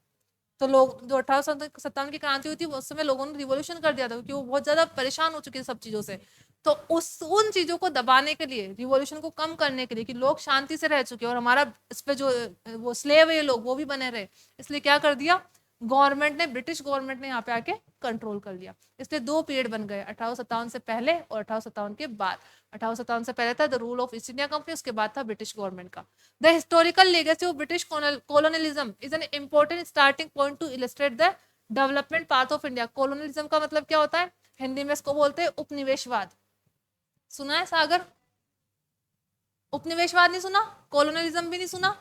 तो लोग जो 1857 की क्रांति हुई थी उस समय लोगों ने रिवॉल्यूशन कर दिया था, क्योंकि वो बहुत ज्यादा परेशान हो चुके थे सब चीजों से। तो उस उन चीजों को दबाने के लिए, रिवॉल्यूशन को कम करने के लिए, कि लोग शांति से रह चुके और हमारा इस पे जो वो स्लेव है ये लोग वो भी बने रहे, इसलिए क्या कर दिया गवर्नमेंट ने, ब्रिटिश गवर्नमेंट ने यहाँ पे आके कंट्रोल कर लिया। इसलिए दो पीरियड बन गए, 1857 से पहले और 1857 के बाद। 1857 से पहले था the rule of East India company, उसके बाद था ब्रिटिश गवर्नमेंट का। The historical legacy of British colonialism is an important starting point two illustrate the development path of India. Colonialism का मतलब क्या होता है, हिंदी में इसको बोलते हैं उपनिवेशवाद। सुना है सागर, उपनिवेशवाद नहीं सुना, कॉलोनियलिज्म भी नहीं सुना।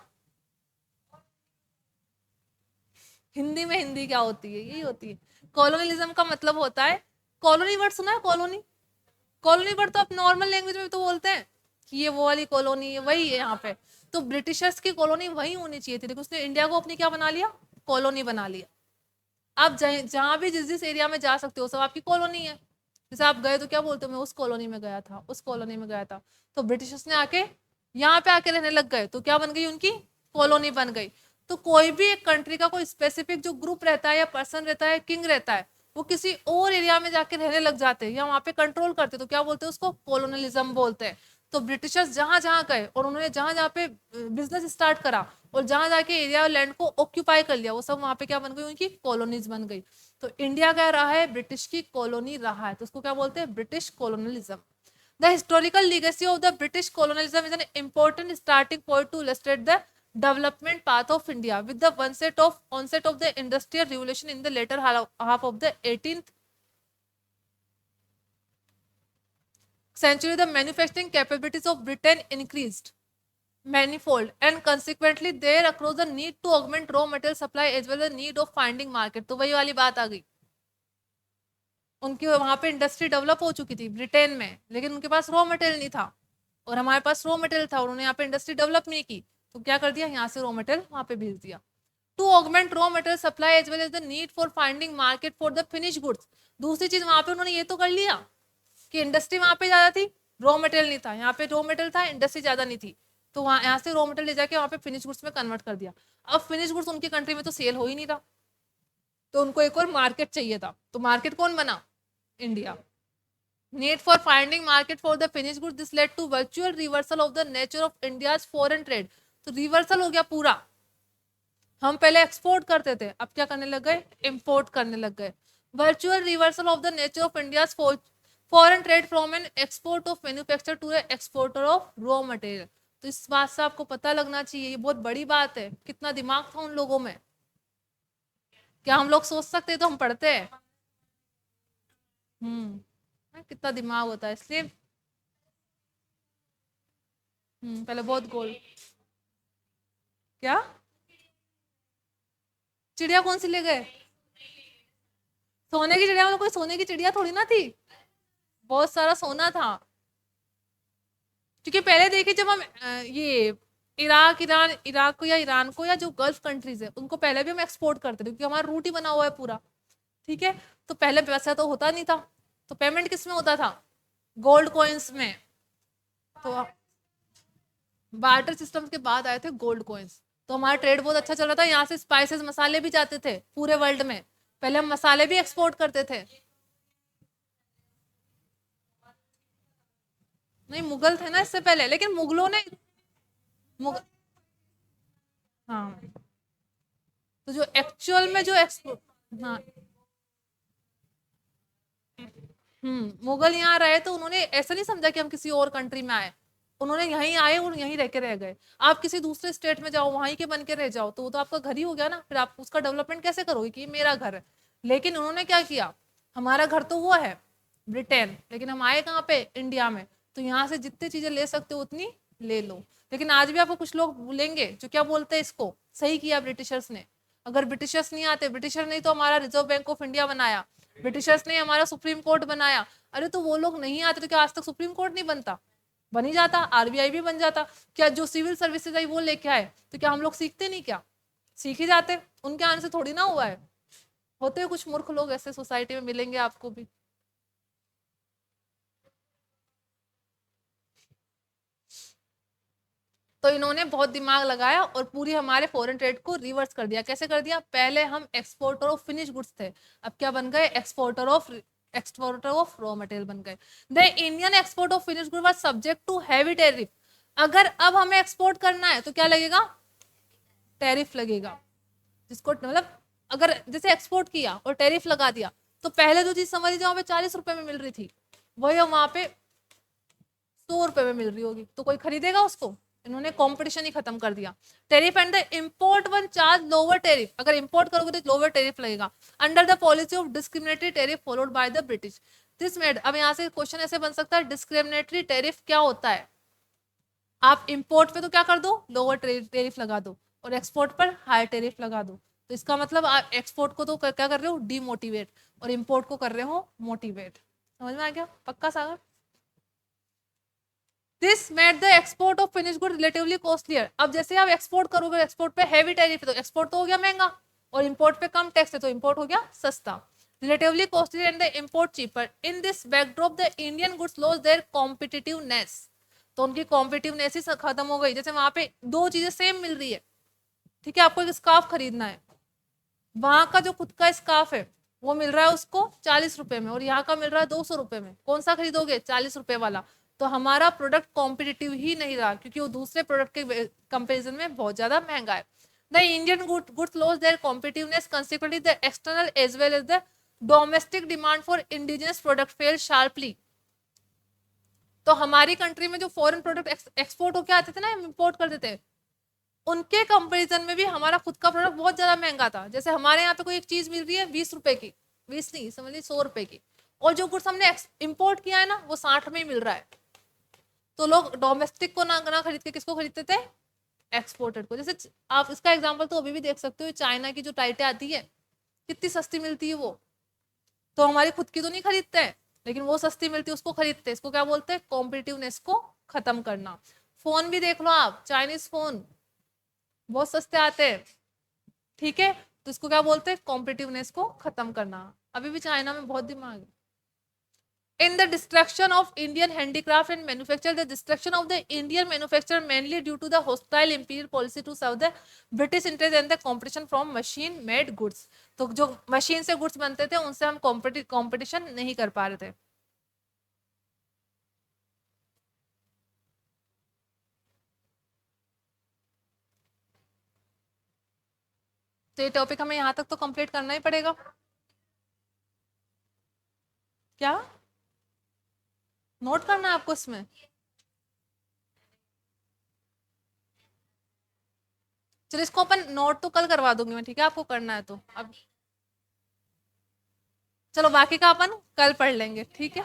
हिंदी में हिंदी क्या होती है, यही होती है। कॉलोनियलिज्म का मतलब होता है, कॉलोनी वर्ड सुना है, कॉलोनी, कॉलोनी वर्ड तो आप नॉर्मल लैंग्वेज में तो बोलते हैं कि ये वो वाली कॉलोनी है, वही है यहाँ पे। तो ब्रिटिशर्स की कॉलोनी वही होनी चाहिए थी, लेकिन उसने इंडिया को अपनी क्या बना लिया, कॉलोनी बना लिया। आप जहाँ भी जिस जिस एरिया में जा सकते हो सब आपकी कॉलोनी है। जैसे आप गए तो क्या बोलते हो, मैं उस कॉलोनी में गया था, उस कॉलोनी में गया था। तो ब्रिटिशर्स ने आके यहाँ पे आके रहने लग गए, तो क्या बन गई उनकी कॉलोनी बन गई। तो कोई भी एक कंट्री का कोई स्पेसिफिक जो ग्रुप रहता है या पर्सन रहता है, किंग रहता है, वो किसी और एरिया में जाके रहने लग जाते हैं या वहां पे कंट्रोल करते, तो क्या बोलते हैं उसको, कॉलोनलिज्म बोलते हैं। तो ब्रिटिशर्स जहां जहां गए और उन्होंने जहां जहां पे बिजनेस स्टार्ट करा और जहां जाके एरिया और लैंड को ऑक्यूपाई कर लिया, वो सब वहां पे क्या बन गई, उनकी कॉलोनीज बन गई। तो इंडिया क्या रहा है, ब्रिटिश की कॉलोनी रहा है, तो उसको क्या बोलते हैं, British colonialism. The historical legacy of the British colonialism is an important starting point to illustrate the development path of India with the onset of the industrial revolution in the later half of the 18th century. The manufacturing capabilities of Britain increased manifold and consequently there across the need to augment raw material supply as well as the need of finding market। तो वही वाली बात आ गई, उनकी वहां पे industry develop हो चुकी थी ब्रिटेन में, लेकिन उनके पास रॉ मटेरियल नहीं था और हमारे पास रॉ मटेरियल था, उन्होंने यहाँ पे इंडस्ट्री डेवलप नहीं की, तो क्या कर दिया, यहाँ से रॉ मटेरियल वहां पे भेज दिया। To augment raw material supply as well as the need for finding market for the finish goods. दूसरी चीज वहां पे उन्होंने ये तो कर लिया कि इंडस्ट्री वहां पे ज्यादा थी, रॉ मटेरियल नहीं था, यहाँ पे रॉ मटेरियल था, इंडस्ट्री ज्यादा नहीं थी, तो वहां यहाँ से रॉ मटेरियल ले जाके वहां पे फिनिश गुड्स में कन्वर्ट कर दिया। अब फिनिश गुड्स उनकी कंट्री में तो सेल हो ही नहीं रहा, तो उनको एक और मार्केट चाहिए था, तो मार्केट कौन बना, India. Need for finding market for the finished goods, this led to virtual reversal of the nature of India's foreign trade। तो रिवर्सल हो गया पूरा, हम पहले एक्सपोर्ट करते थे, अब क्या करने लग गए, इम्पोर्ट करने लग गए। Virtual reversal of the nature of India's foreign trade from an export of manufacture to exporter of raw material. तो इस बात से आपको पता लगना चाहिए, ये बहुत बड़ी बात है, कितना दिमाग था उन लोगों में। क्या हम लोग सोच सकते तो हम पढ़ते हैं, कितना दिमाग होता है, इसलिए पहले बहुत गोल। क्या, चिड़िया कौन सी ले गए, सोने की चिड़िया, मतलब कोई सोने की चिड़िया थोड़ी ना थी, बहुत सारा सोना था। क्योंकि पहले देखिए जब हम ये इराक को या ईरान को या जो गल्फ कंट्रीज है उनको पहले भी हम एक्सपोर्ट करते थे, क्योंकि हमारा रूट ही बना हुआ है पूरा, ठीक है। तो पहले पैसा तो होता नहीं था, तो पेमेंट किस में होता था, गोल्ड कॉइन्स में। तो बार्टर सिस्टम के बाद आए थे गोल्ड कॉइन्स, तो हमारा ट्रेड बहुत अच्छा चल रहा था, यहाँ से स्पाइसेस मसाले भी जाते थे पूरे वर्ल्ड में, पहले हम मसाले भी एक्सपोर्ट करते थे। नहीं, मुगल थे ना इससे पहले, लेकिन मुगलों ने हाँ, तो जो एक्चुअल में जो एक्सपोर्ट, हाँ मुगल यहाँ रहे तो उन्होंने ऐसा नहीं समझा कि हम किसी और कंट्री में आए, उन्होंने यहीं आए और यहीं रह के रह गए। आप किसी दूसरे स्टेट में जाओ, वहीं के बन के रह जाओ, तो वो तो आपका घर ही हो गया ना, फिर आप उसका डेवलपमेंट कैसे करोगे कि ये मेरा घर है। लेकिन उन्होंने क्या किया, हमारा घर तो वो है ब्रिटेन, लेकिन हम आए कहाँ पे, इंडिया में, तो यहाँ से जितनी चीजें ले सकते हो उतनी ले लो। लेकिन आज भी आपको कुछ लोग बोलेंगे जो क्या बोलते हैं, इसको सही किया ब्रिटिशर्स ने। अगर ब्रिटिशर्स नहीं आते, ब्रिटिशर ने तो हमारा रिजर्व बैंक ऑफ इंडिया बनाया, ब्रिटिशर्स ने हमारा सुप्रीम कोर्ट बनाया, अरे तो वो लोग नहीं आते तो क्या आज तक सुप्रीम कोर्ट नहीं बनता, बन ही जाता, आरबीआई भी बन जाता। क्या जो सिविल सर्विसेज आई वो लेके आए, तो क्या हम लोग सीखते नहीं, क्या सीख ही जाते, उनके आने से थोड़ी ना हुआ है। होते हैं कुछ मूर्ख लोग ऐसे सोसाइटी में, मिलेंगे आपको भी। तो इन्होंने बहुत दिमाग लगाया और पूरी हमारे फॉरेन ट्रेड को रिवर्स कर दिया। कैसे कर दिया, पहले हम एक्सपोर्टर ऑफ फिनिश गुड्स थे, अब क्या बन गए, एक्सपोर्टर ऑफ रॉ मटेरियल बन गए। The Indian export of finish good was subject to heavy tariff. अगर अब हमें एक्सपोर्ट करना है तो क्या लगेगा, टैरिफ लगेगा। जिसको मतलब अगर जैसे एक्सपोर्ट किया और टैरिफ लगा दिया, तो पहले जो चीज समझ लीजिए वहां पे 40 रुपए में मिल रही थी, वही वहां पे 100 रुपए में मिल रही होगी, तो कोई खरीदेगा उसको। इन्होंने कंपटीशन ही खत्म कर दिया। Tariff and the import one charge lower tariff, अगर इंपोर्ट करोगे तो लोअर टेरिफ लगेगा, under the policy of discriminatory tariff followed by the British. This made, अब यहाँ से क्वेश्चन ऐसे बन सकता है, डिस्क्रिमिनेटरी टेरिफ क्या होता है। आप इंपोर्ट पे तो क्या कर दो, लोअर टेरिफ लगा दो, और एक्सपोर्ट पर हाई टेरिफ लगा दो। तो इसका मतलब आप एक्सपोर्ट को तो क्या कर रहे हो, डीमोटिवेट, और इंपोर्ट को कर रहे हो मोटिवेट। समझ में आ गया पक्का Sagar. This made the export of finish good relatively costlier. अब जैसे आप एक्सपोर्ट करोगे, एक्सपोर्ट पे हैवी टैरिफ है तो एक्सपोर्ट तो हो गया महंगा, और इंपोर्ट पे कम टैक्स है तो इंपोर्ट हो गया सस्ता। Relatively costly and the import cheaper. In this backdrop the Indian goods loss their competitiveness. तो उनकी कॉम्पिटिटिवनेस ही खत्म हो गई। जैसे वहां पे दो चीजें सेम मिल रही है, ठीक है, आपको एक स्कार्फ खरीदना है, वहां का जो खुद का स्कार्फ है वो मिल रहा है उसको 40 रुपए में, और यहाँ का मिल रहा है 200 रुपए में, कौन सा खरीदोगे, 40 रुपए वाला। तो हमारा प्रोडक्ट कॉम्पिटिटिव ही नहीं रहा, क्योंकि वो दूसरे प्रोडक्ट के कंपेरिजन में बहुत ज्यादा महंगा है। The Indian goods loss their competitiveness, consequently the external as well as the domestic demand for indigenous product fell sharply. तो हमारी कंट्री में जो फॉरेन प्रोडक्ट एक्सपोर्ट होके आते थे ना, हम इम्पोर्ट करते थे, उनके कंपैरिजन में भी हमारा खुद का प्रोडक्ट बहुत ज्यादा महंगा था। जैसे हमारे यहाँ पे कोई एक चीज मिल रही है 20 रुपए की, 20 नहीं समझ लीजिए 100 रुपए की, और जो गुड्स हमने इम्पोर्ट किया है ना वो 60 में ही मिल रहा है। तो लोग डोमेस्टिक को ना खरीद के किसको खरीदते थे, एक्सपोर्टेड को। जैसे आप इसका एग्जाम्पल तो अभी भी देख सकते हो, चाइना की जो टाइटें आती है कितनी सस्ती मिलती है वो, तो हमारी खुद की तो नहीं खरीदते हैं, लेकिन वो सस्ती मिलती है उसको खरीदते हैं। इसको क्या बोलते हैं, कॉम्पिटिटिवनेस को खत्म करना। फोन भी देख लो आप, चाइनीज फोन बहुत सस्ते आते हैं, ठीक है, तो इसको क्या बोलते हैं, कॉम्पिटिटिवनेस को खत्म करना। अभी भी चाइना में बहुत दिमाग है। In the destruction of Indian handicraft and manufacture, the destruction of the Indian manufacturer mainly due to the hostile imperial policy to serve the British interest and the competition from machine made goods। तो जो machine से goods बनते थे उनसे हम competition नहीं कर पा रहे थे। तो ये टॉपिक हमें यहाँ तक तो कंप्लीट करना ही पड़ेगा। क्या नोट करना है आपको इसमें, चलो इसको अपन नोट तो कल करवा दूंगी मैं, ठीक है, आपको करना है तो अब, चलो बाकी का अपन कल पढ़ लेंगे, ठीक है,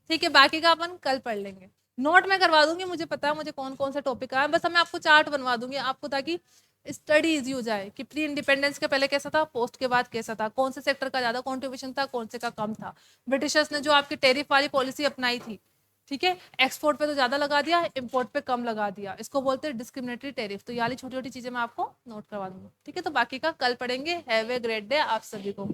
ठीक है, बाकी का अपन कल पढ़ लेंगे। नोट मैं करवा दूंगी, मुझे पता है मुझे कौन कौन से टॉपिक आए, बस मैं आपको चार्ट बनवा दूंगी आपको, ताकि स्टडी इजी हो जाए कि प्री इंडिपेंडेंस के पहले कैसा था, पोस्ट के बाद कैसा था, कौन से सेक्टर का ज्यादा कॉन्ट्रीब्यूशन था, कौन से का कम था। ब्रिटिशर्स ने जो आपकी टेरिफ वाली पॉलिसी अपनाई थी, ठीक है, एक्सपोर्ट पे तो ज्यादा लगा दिया, इम्पोर्ट पे कम लगा दिया, इसको बोलते हैं डिस्क्रिमिनेटरी टेरिफ। तो ये वाली छोटी छोटी चीजें मैं आपको नोट करवा दूंगी, ठीक है। तो बाकी का कल पढ़ेंगे। हैव ए ग्रेट डे आप सभी को।